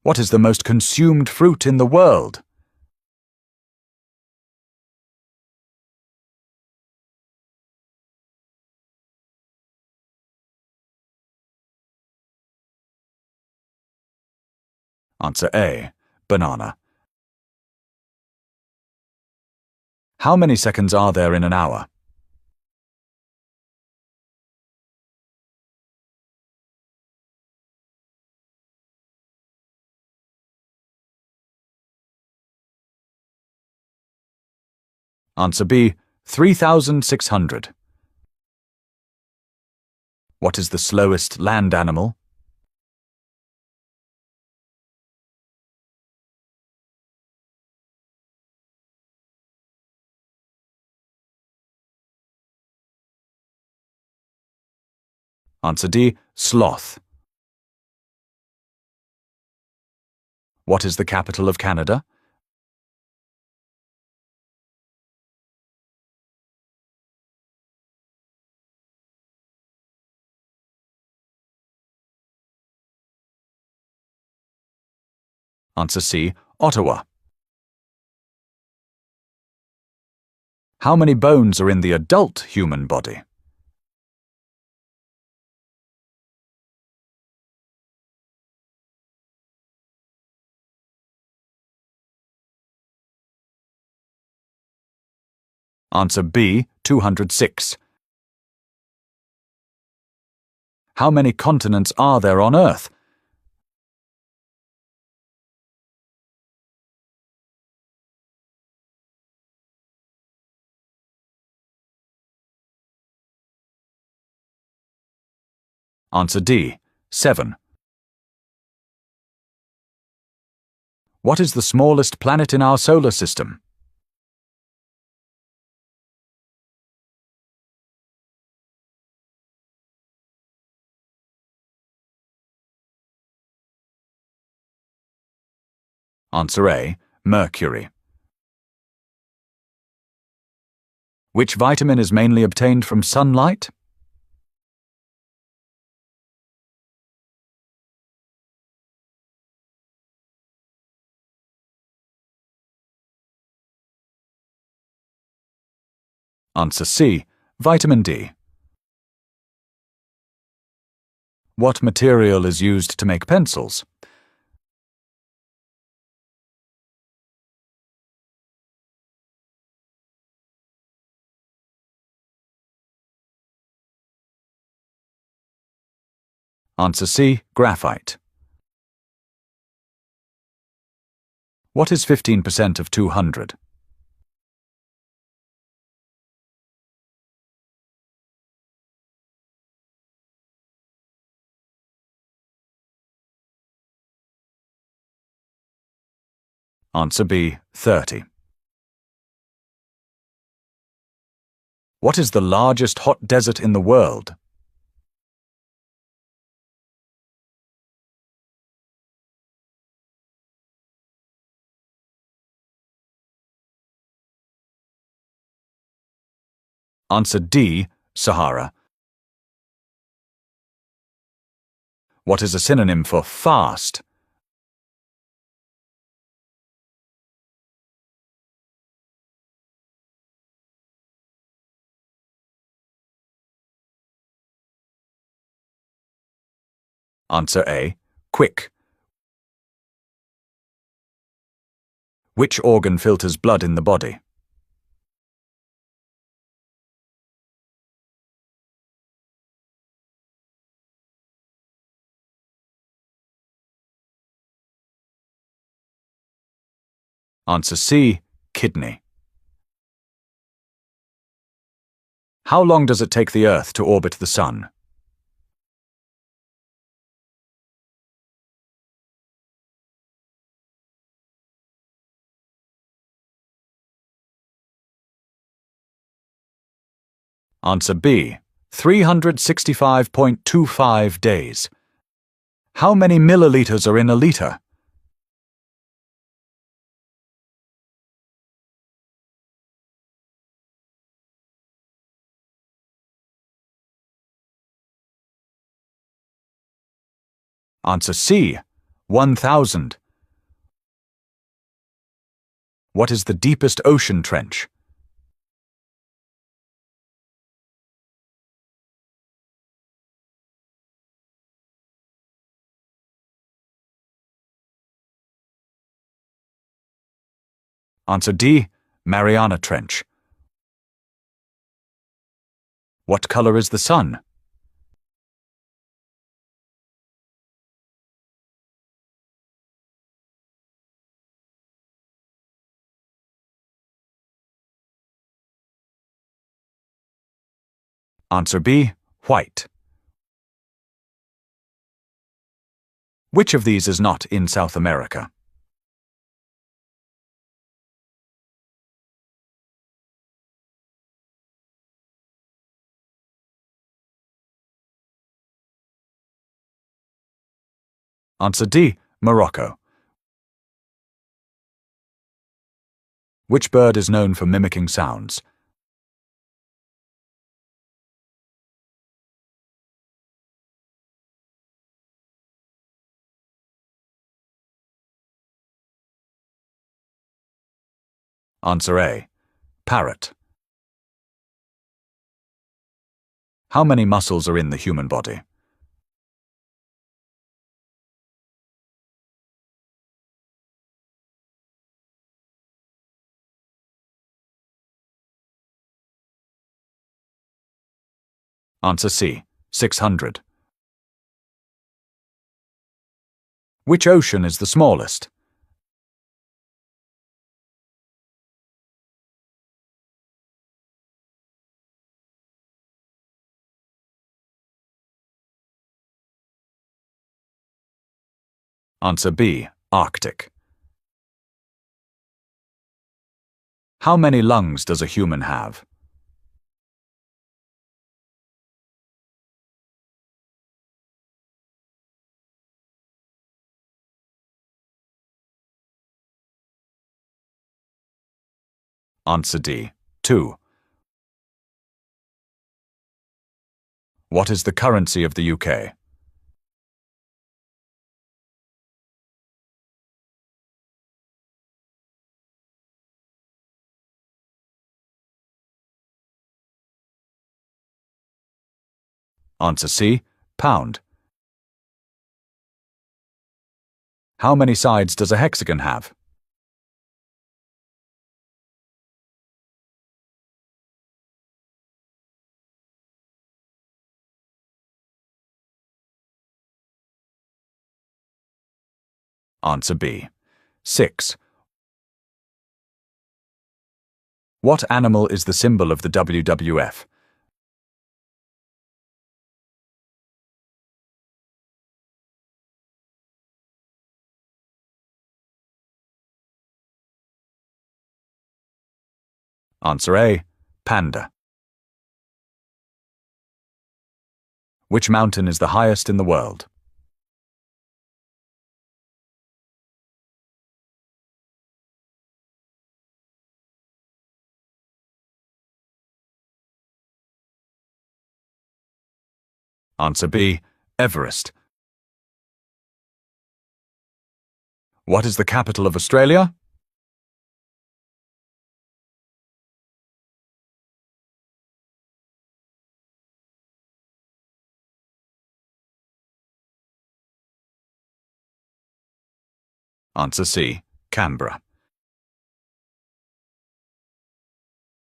What is the most consumed fruit in the world? Answer A. Banana. How many seconds are there in an hour? Answer B. 3,600. What is the slowest land animal? Answer D. Sloth. What is the capital of Canada? Answer C. Ottawa. How many bones are in the adult human body? Answer B. 206. How many continents are there on Earth? Answer D. 7. What is the smallest planet in our solar system? Answer A. Mercury. Which vitamin is mainly obtained from sunlight? Answer C. Vitamin D. What material is used to make pencils? Answer C. Graphite. What is 15% of 200? Answer B. 30. What is the largest hot desert in the world? Answer D. Sahara. What is a synonym for fast? Answer A. Quick. Which organ filters blood in the body? Answer C. Kidney. How long does it take the Earth to orbit the Sun? Answer B. 365.25 days. How many milliliters are in a liter? Answer C. 1,000. What is the deepest ocean trench? Answer D. Mariana Trench. What color is the sun? Answer B. White. Which of these is not in South America? Answer D. Morocco. Which bird is known for mimicking sounds? Answer A. Parrot. How many muscles are in the human body? Answer C. 600. Which ocean is the smallest? Answer B. Arctic. How many lungs does a human have? Answer D. 2. What is the currency of the UK? Answer C. Pound. How many sides does a hexagon have? Answer B. 6. What animal is the symbol of the WWF? Answer A. Panda. Which mountain is the highest in the world? Answer B. Everest. What is the capital of Australia? Answer C. Canberra.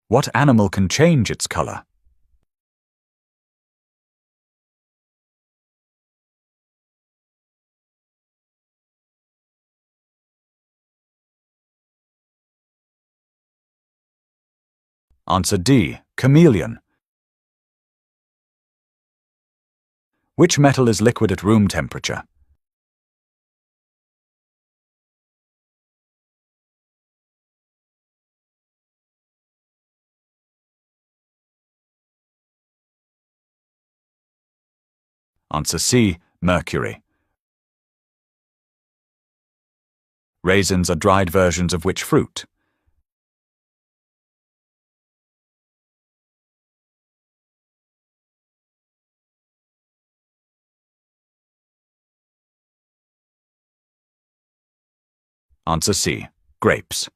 What animal can change its color? Answer D. Chameleon. Which metal is liquid at room temperature? Answer C. Mercury. Raisins are dried versions of which fruit? Answer C. Grapes.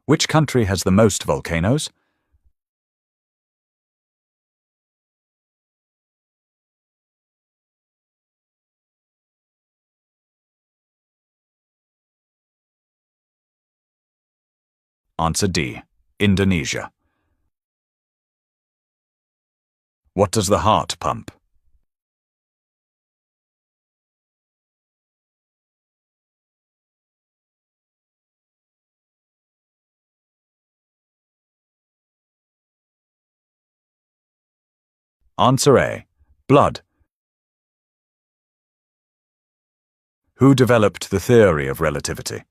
Which country has the most volcanoes? Answer D. Indonesia. What does the heart pump? Answer A. Blood. Who developed the theory of relativity?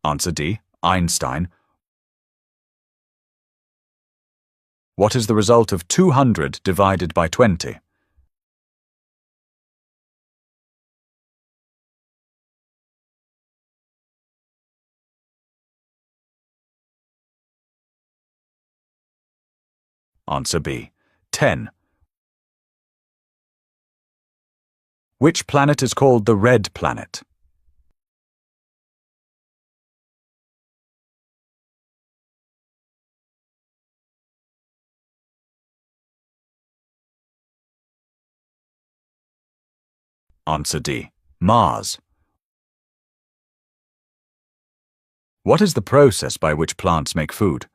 Answer D. Einstein. What is the result of 200 divided by 20? Answer B. 10. Which planet is called the red planet? Answer D. Mars. What is the process by which plants make food?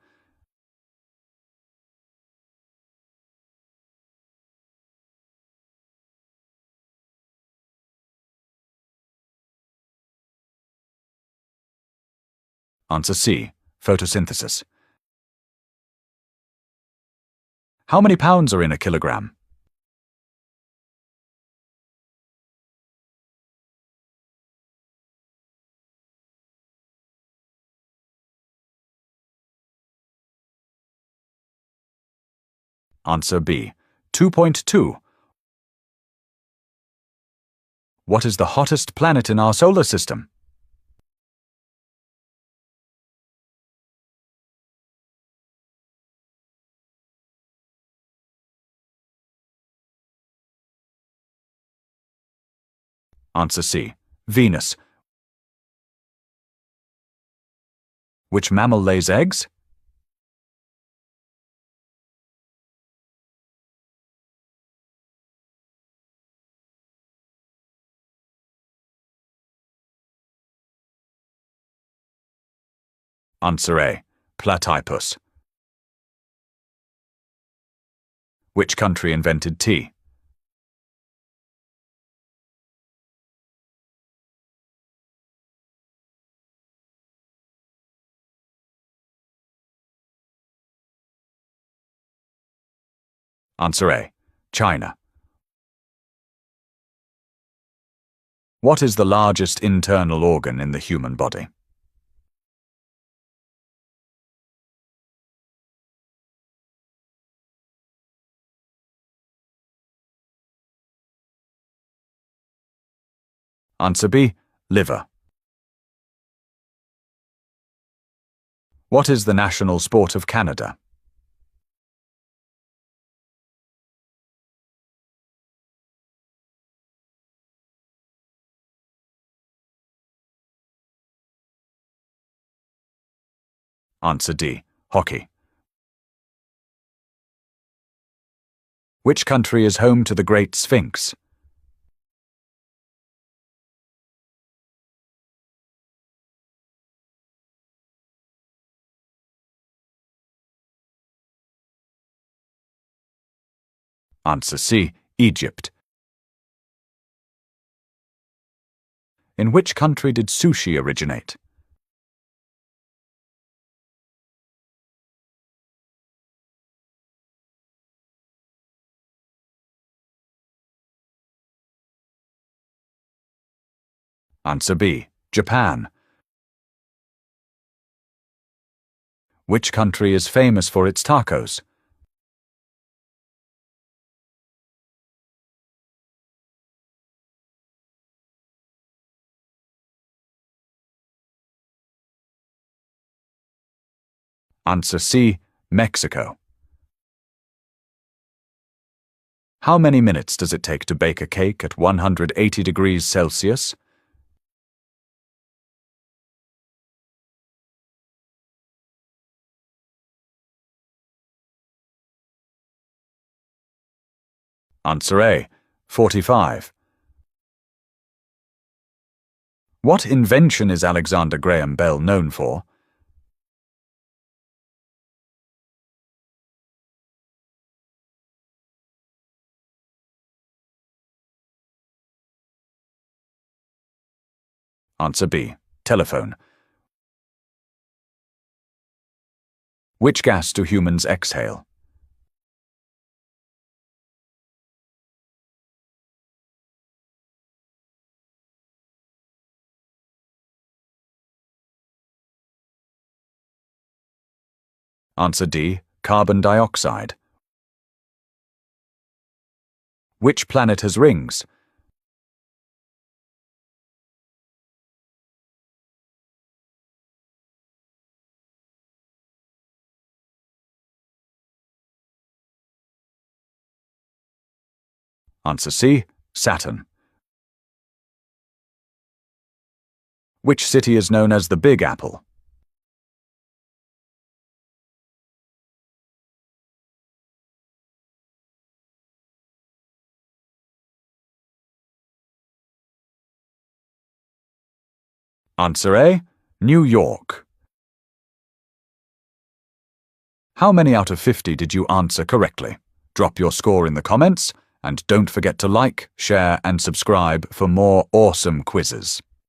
Answer C. Photosynthesis. How many pounds are in a kilogram? Answer B. 2.2. What is the hottest planet in our solar system? Answer C. Venus. Which mammal lays eggs? Answer A. Platypus. Which country invented tea? Answer A. China. What is the largest internal organ in the human body? Answer B. Liver. What is the national sport of Canada? Answer D. Hockey. Which country is home to the Great Sphinx? Answer C. Egypt. In which country did sushi originate? Answer B. Japan. Which country is famous for its tacos? Answer C. Mexico. How many minutes does it take to bake a cake at 180 degrees Celsius? Answer A. 45. What invention is Alexander Graham Bell known for? Answer B. Telephone. Which gas do humans exhale? Answer D. Carbon dioxide. Which planet has rings? Answer C. Saturn. Which city is known as the Big Apple? Answer A. New York. How many out of 50 did you answer correctly? Drop your score in the comments, and don't forget to like, share, and subscribe for more awesome quizzes.